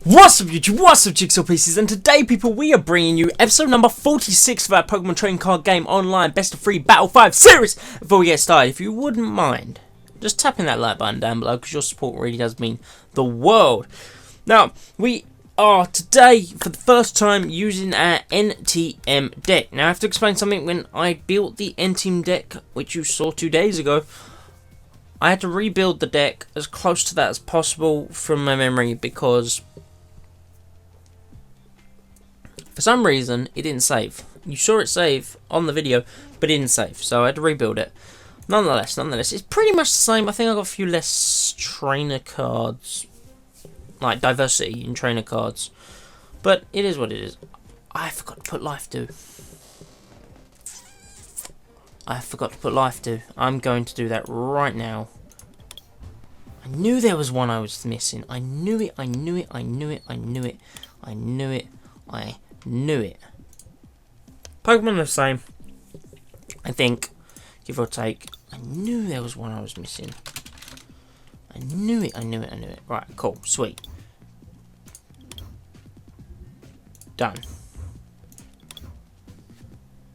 What's up YouTube, what's up Jigsaw Pieces, and today people we are bringing you episode number 46 of our Pokemon Trading Card Game Online Best of 3 Battle 5 series. Before we get started, if you wouldn't mind, just tapping that like button down below because your support really does mean the world. Now, we are today for the first time using our NTM deck. Now I have to explain something. When I built the NTM deck, which you saw 2 days ago, I had to rebuild the deck as close to that as possible from my memory because for some reason, it didn't save. You saw it save on the video, but it didn't save, so I had to rebuild it. Nonetheless, it's pretty much the same. I think I got a few less trainer cards, like diversity in trainer cards, but it is what it is. I forgot to put life to. I'm going to do that right now. I knew there was one I was missing. I knew it. Pokemon are the same, I think, give or take. I knew there was one I was missing. I knew it. Right, cool, sweet. Done.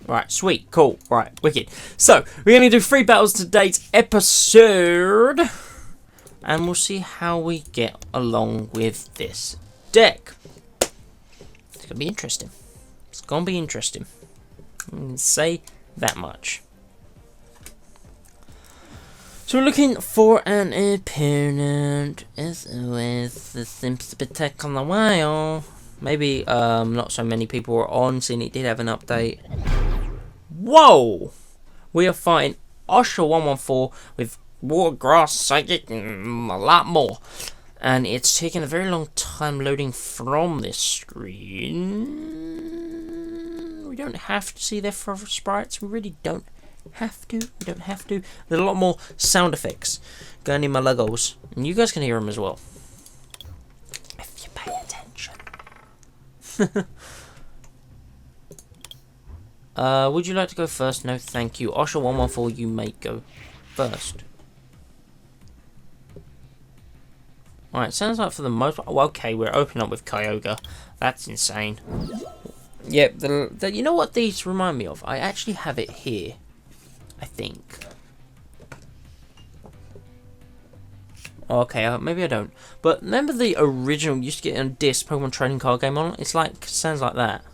Right, sweet, cool, right, wicked. So, we're going to do 3 battles today's episode, and we'll see how we get along with this deck. It's going to be interesting. Say that much. So we're looking for an opponent. As always, there seems to be tech on the wheel. Maybe not so many people were on, seeing it did have an update. Whoa! We are fighting Osha114 with Water, Grass, Psychic, and a lot more. And it's taking a very long time loading from this screen. We don't have to see their forever sprites. We really don't have to. There's a lot more sound effects going in my Legos. And you guys can hear them as well, if you pay attention. Would you like to go first? No, thank you. Osha114, you may go first. Alright, sounds like for the most... Oh, okay, we're opening up with Kyogre. That's insane. Yep, you know what these remind me of? I actually have it here, I think. Okay, maybe I don't. But remember the original you used to get on disc Pokemon Trading Card Game on? It's like, sounds like that.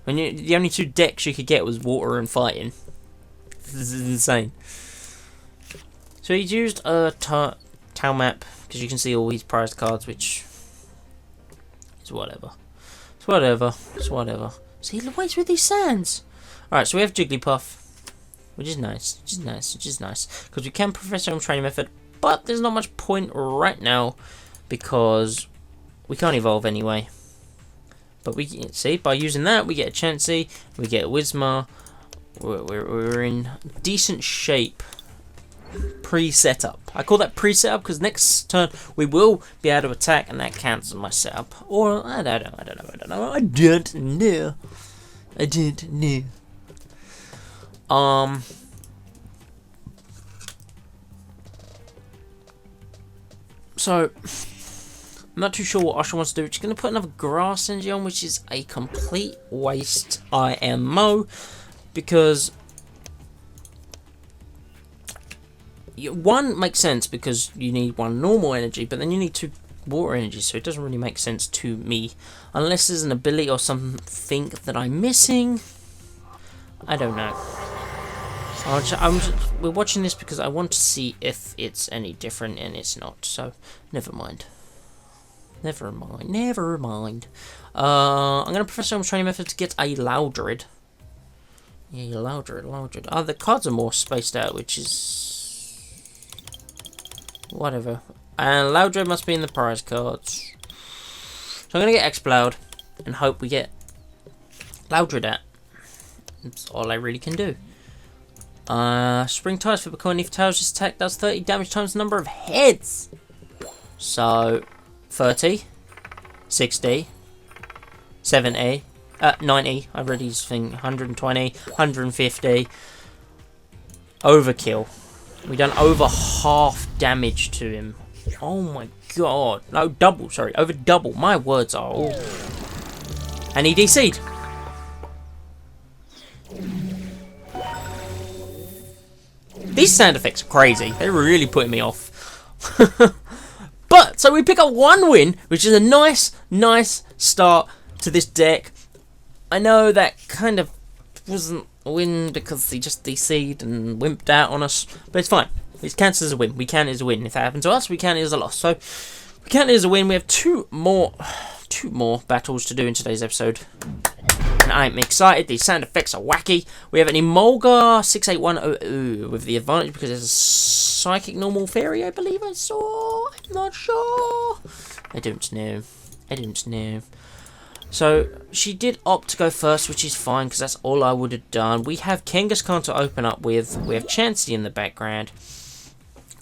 When the only 2 decks you could get was Water and Fighting. This is insane. So he's used a Tau map, because you can see all his prized cards, which is whatever. It's whatever. See, what is with these sands? Alright, so we have Jigglypuff, which is nice. Because we can Professor Training Method, but there's not much point right now, because we can't evolve anyway. But we can see, by using that, we get a Chansey, we get a Whismur. We're in decent shape. Pre-setup. I call that pre-setup because next turn we will be able to attack, and that counts as my setup. Or I don't know. So I'm not too sure what Osha wants to do. She's going to put another Grass Energy on, which is a complete waste IMO, because one makes sense because you need 1 normal energy, but then you need 2 water energies, so it doesn't really make sense to me. Unless there's an ability or something that I'm missing. I don't know. We're watching this because I want to see if it's any different, and it's not, so never mind. I'm going to Professor Training Method to get a Loudred. Yeah, Loudred. Oh, the cards are more spaced out, which is... whatever. And Loudred must be in the prize cards. So I'm going to get Exploud and hope we get Loudred out. That's all I really can do. Spring Ties for Bitcoin. If Tails' attack does 30 damage times the number of heads. So 30, 60, 70, 90. I've already used thing 120, 150. Overkill. We done over half damage to him Oh my god. No, double, sorry. Over double. My words are all... And he DC'd. These sound effects are crazy. They're really putting me off. But, so we pick up 1 win, which is a nice start to this deck. I know that kind of wasn't a win because he just DC'd and wimped out on us, but it's fine. It counts as a win. We count it as a win. If that happened to us, we count it as a loss. So, we count it as a win. We have two more battles to do in today's episode. And I'm excited. These sound effects are wacky. We have an Emolga 68100 with the advantage because there's a psychic normal fairy, I believe I saw. I'm not sure. I don't know. So, she did opt to go first, which is fine, because that's all I would have done. We have Kangaskhan to open up with. We have Chansey in the background.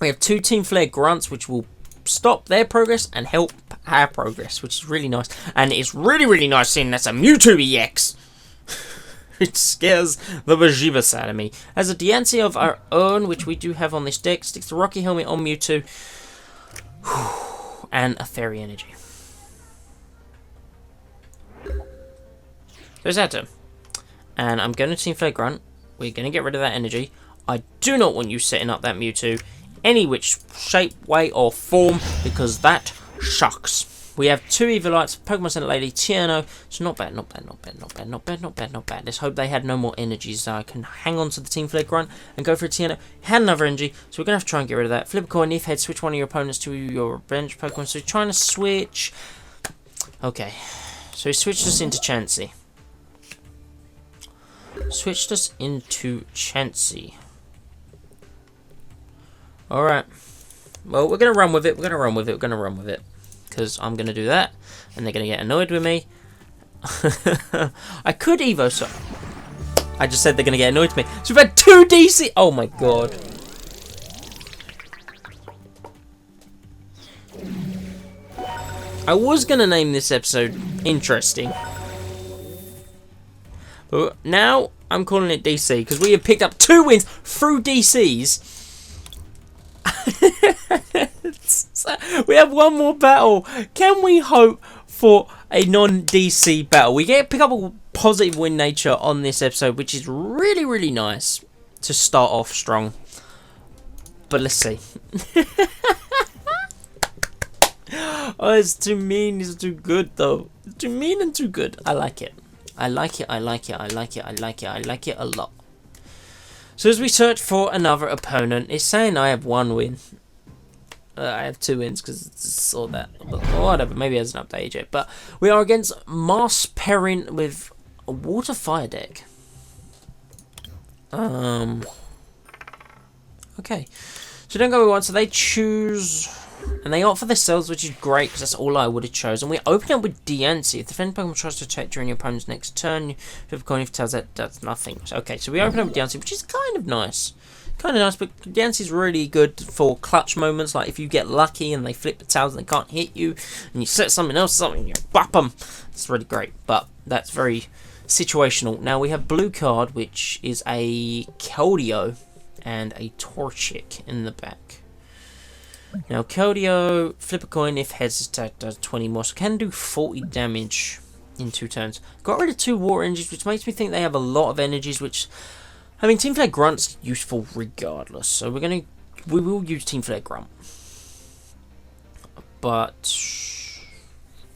We have 2 Team Flare Grunts, which will stop their progress and help our progress, which is really nice. And it's really nice seeing that's a Mewtwo EX. It scares the bejeebus out of me. As a Diancie of our own, which we do have on this deck, sticks the Rocky Helmet on Mewtwo. And a Fairy Energy. There's that turn. And I'm going to Team Flare Grunt. We're going to get rid of that energy. I do not want you setting up that Mewtwo any which shape, way, or form, because that sucks. We have 2 Evilites, Pokemon Center Lady, Tierno. So not bad. Let's hope they had no more energies so I can hang on to the Team Flare Grunt and go for a Tierno. Had another energy, so we're going to have to try and get rid of that. Flip a coin, if head, switch one of your opponents to your bench Pokemon. So trying to switch. Okay. So he switched us into Chansey. Alright. Well, we're going to run with it. Because I'm going to do that. And they're going to get annoyed with me. I could Evo, so... I just said they're going to get annoyed with me. So we've had 2 DC... Oh my god. I was going to name this episode Interesting. But now I'm calling it DC. Because we have picked up 2 wins through DCs. So we have 1 more battle. Can we hope for a non-DC battle? We pick up a positive win nature on this episode, which is really nice to start off strong. But let's see. Oh, it's too mean. It's too good though. It's too mean and too good. I like it. I like it a lot. So as we search for another opponent, it's saying I have 1 win. I have 2 wins because it's all that. But whatever, maybe it hasn't updated yet. But we are against Mars Perrin with a Water Fire deck. Okay. So don't go with 1. So they choose... And they opt for themselves, which is great, because that's all I would have chosen. We open up with Diancie. If the defending Pokemon tries to attack during your opponent's next turn, flip a coin if it tells that does nothing. Okay, so we open up with Diancie, which is kind of nice. But Diancie's really good for clutch moments, like if you get lucky and they flip the tails and they can't hit you, and you set something else up and you bop them. It's really great, but that's very situational. Now we have blue card, which is a Keldeo and a Torchic in the back. Now, Keldeo, flip a coin if heads attack does 20 more, so can do 40 damage in 2 turns. Got rid of 2 water energies, which makes me think they have a lot of energies, which, I mean, Team Flare Grunt's useful regardless, so we will use Team Flare Grunt. But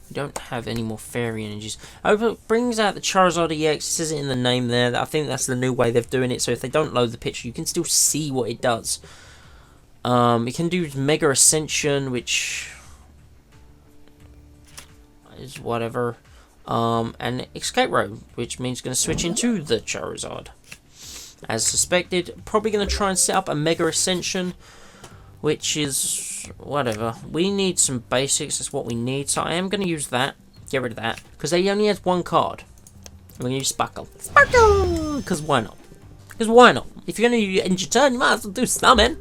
we don't have any more fairy energies. However, it brings out the Charizard EX, it says it in the name there. I think that's the new way they're doing it, so if they don't load the picture, you can still see what it does. It can do Mega Ascension, which is whatever. And Escape Road, which means going to switch into the Charizard. As suspected, probably going to try and set up a Mega Ascension, which is whatever. We need some basics, that's what we need. So I am going to use that, get rid of that, because they only has 1 card. I'm going to use Sparkle. Sparkle! Because why not? Because why not? If you're going to end your turn, you might as well do something.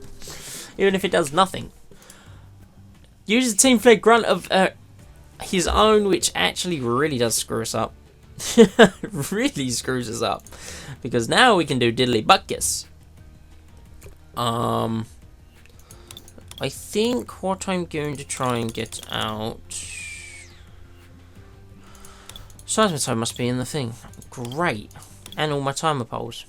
Even if it does nothing. Uses Team Flare Grunt of his own, which actually really does screw us up. Really screws us up. Because now we can do Diddly Buckus. I think what I'm going to try and get out... Seismitoad must be in the thing. Great. And all my timer poles.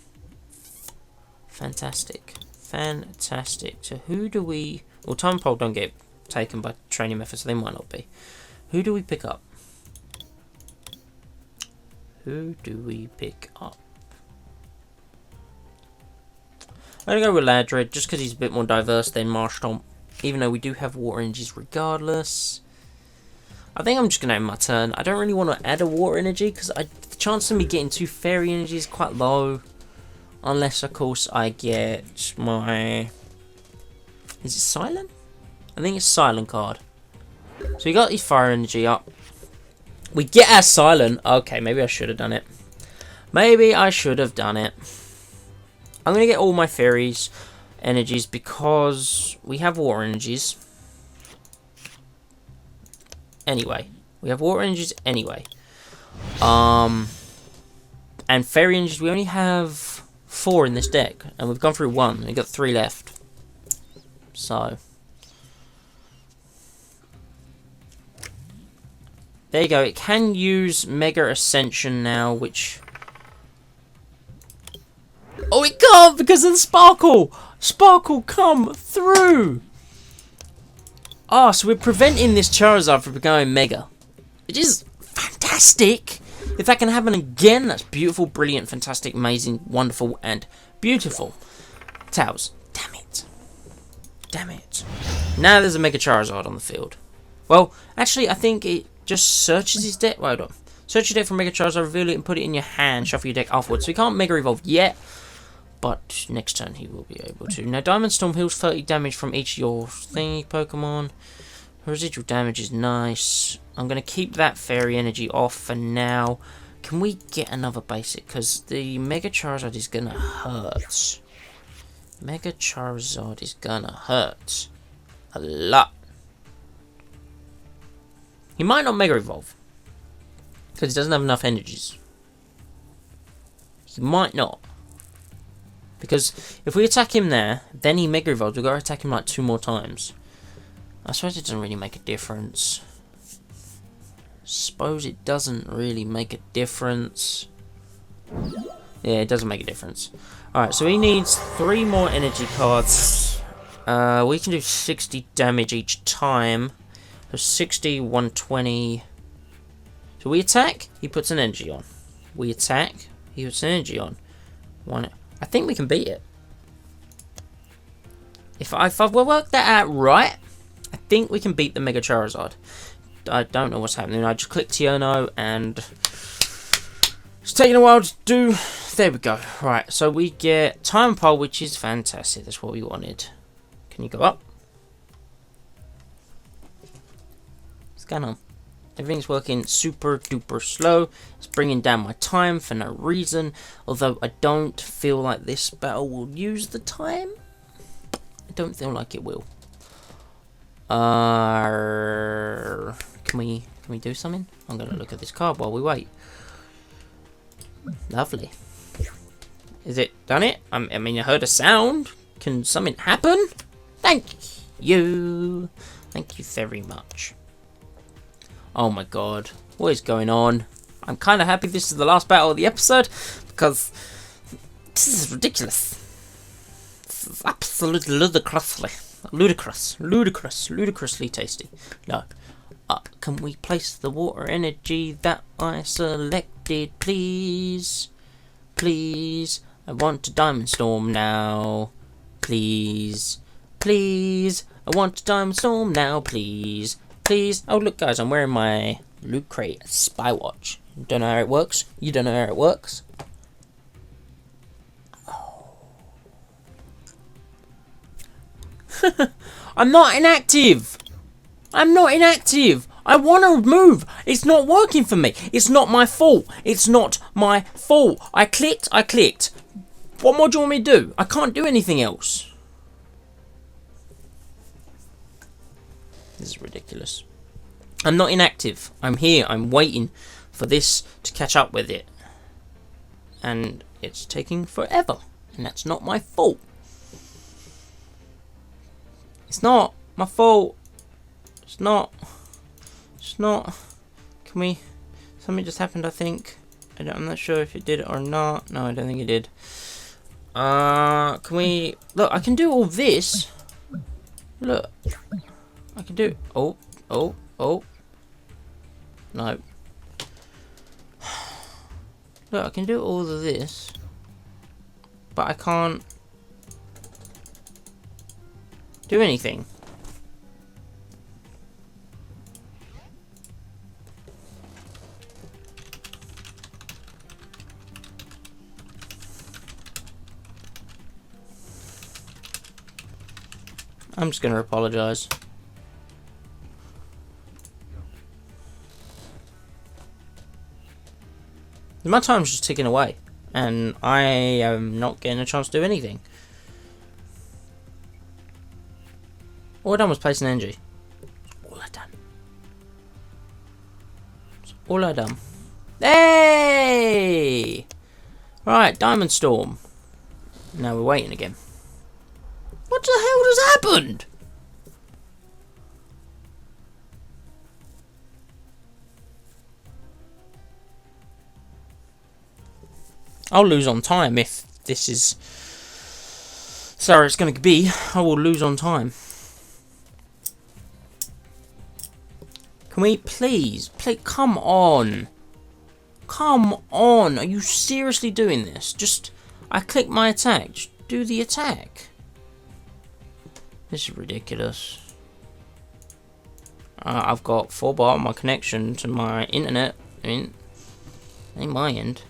Fantastic. Fantastic. So who do we... Well, timer pole don't get taken by training methods, so they might not be. Who do we pick up? Who do we pick up? I'm going to go with Ladred, just because he's a bit more diverse than Marshtomp. Even though we do have water energies regardless. I think I'm just going to end my turn. I don't really want to add a water energy, because the chance of me getting 2 fairy energy is quite low. Unless, of course, I get my... Is it Silent? I think it's Silent card. So we got his fire energy up. We get our Silent. Okay, maybe I should have done it. Maybe I should have done it. I'm going to get all my fairies energies because we have water energies. Anyway. We have water energies anyway. And fairy energies, we only have 4 in this deck. And we've gone through 1. We've got 3 left. So... There you go. It can use Mega Ascension now, which... Oh, it can't because of the Sparkle! Sparkle, come through! Ah, so we're preventing this Charizard from going Mega. Which is fantastic! If that can happen again, that's beautiful, brilliant, fantastic, amazing, wonderful, and beautiful. Tails. Damn it. Damn it. Now there's a Mega Charizard on the field. Well, actually, I think it just searches his deck. Hold on. Search your deck for Mega Charizard, reveal it, and put it in your hand. Shuffle your deck afterwards. So he can't Mega Evolve yet, but next turn he will be able to. Now, Diamond Storm heals 30 damage from each of your thingy Pokemon. Residual damage is nice. I'm going to keep that Fairy Energy off for now. Can we get another basic? Because the Mega Charizard is going to hurt. Mega Charizard is going to hurt a lot. He might not Mega Evolve. Because he doesn't have enough energies. He might not. Because if we attack him there, then he Mega Evolves, we've got to attack him like 2 more times. I suppose it doesn't really make a difference. Suppose it doesn't really make a difference. Yeah, it doesn't make a difference. Alright, so he needs 3 more energy cards. We can do 60 damage each time. So 60, 120. So we attack, he puts an energy on. We attack, he puts an energy on. I think we can beat it. If I've worked that out right, I think we can beat the Mega Charizard. I don't know what's happening. I just clicked Tierno and it's taking a while to do. There we go. Right, so we get Time Pole, which is fantastic. That's what we wanted. Can you go up? What's going on? Everything's working super duper slow. It's bringing down my time for no reason. Although I don't feel like this battle will use the time. I don't feel like it will. Can we do something? I'm gonna look at this card while we wait. Lovely. Is it done it? I mean, I heard a sound. Can something happen? Thank you. Thank you very much. Oh my god. What is going on? I'm kind of happy this is the last battle of the episode because this is ridiculous. This is absolutely ludicrously tasty. No. Can we place the water energy that I selected, please? Please. I want a Diamond Storm now. Please. Please. I want a Diamond Storm now, please. Please. Oh, look, guys, I'm wearing my Loot Crate Spy Watch. Don't know how it works? You don't know how it works? Oh. I'm not inactive! I'm not inactive! I want to move! It's not working for me! It's not my fault! It's not my fault! I clicked. What more do you want me to do? I can't do anything else. This is ridiculous. I'm not inactive. I'm here. I'm waiting for this to catch up with it. And it's taking forever. And that's not my fault. It's not my fault. It's not. It's not. Can we... Something just happened, I think. I'm not sure if it did or not. No, I don't think it did. Can we... Look, I can do all this. Look. I can do... Oh. No. Look, I can do all of this. But I can't... do anything. I'm just gonna apologize. My time's just ticking away, and I am not getting a chance to do anything. All I done was place an energy. All I done. That's all I done. Hey! Right, Diamond Storm. Now we're waiting again. What the hell just happened? I'll lose on time if this is... sorry, it's going to be. I will lose on time. Can we please... come on. Come on. Are you seriously doing this? Just... I click my attack. Just do the attack. This is ridiculous. I've got 4 bar on my connection to my internet. I mean, ain't my end.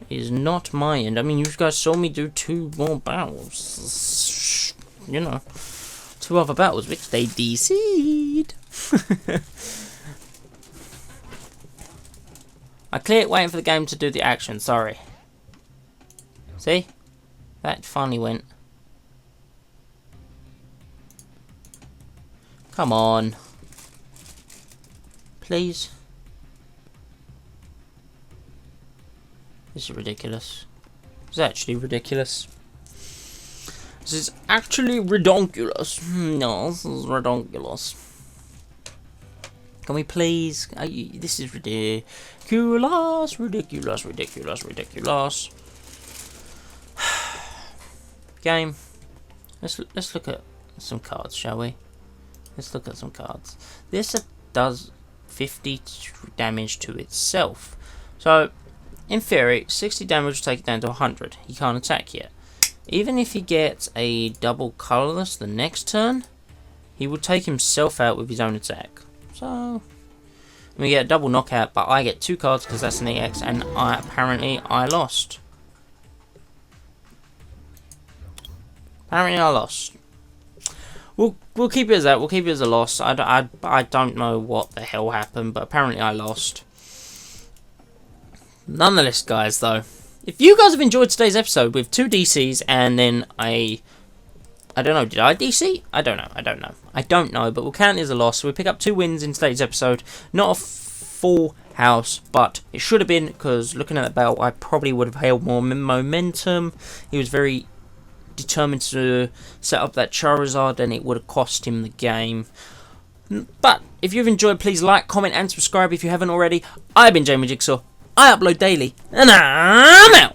It is not my end. I mean, you guys saw me do 2 more battles. You know, 2 other battles, which they DC'd. I cleared waiting for the game to do the action. Sorry. See? That finally went. Come on. Please. This is ridiculous. It's actually ridiculous. This is actually redonkulous. No, this is redonkulous. Can we please? This is ridiculous, ridiculous. Game. Let's look at some cards, shall we? Let's look at some cards. This does 50 damage to itself. So, in theory, 60 damage will take it down to 100. He can't attack yet. Even if he gets a double colorless the next turn, he will take himself out with his own attack. So, we get a double knockout, but I get 2 cards because that's an EX, and apparently I lost. Apparently I lost. We'll keep it as that. We'll keep it as a loss. I don't know what the hell happened, but apparently I lost. Nonetheless, guys, though, if you guys have enjoyed today's episode with 2 DCs and then I don't know, did I DC? I don't know, but we'll count it as a loss. So we pick up 2 wins in today's episode. Not a full house, but it should have been, because looking at the belt, I probably would have held more momentum. He was very determined to set up that Charizard, and it would have cost him the game. But if you've enjoyed, please like, comment, and subscribe if you haven't already. I've been Jamie Jigsaw. I upload daily, and I'm out.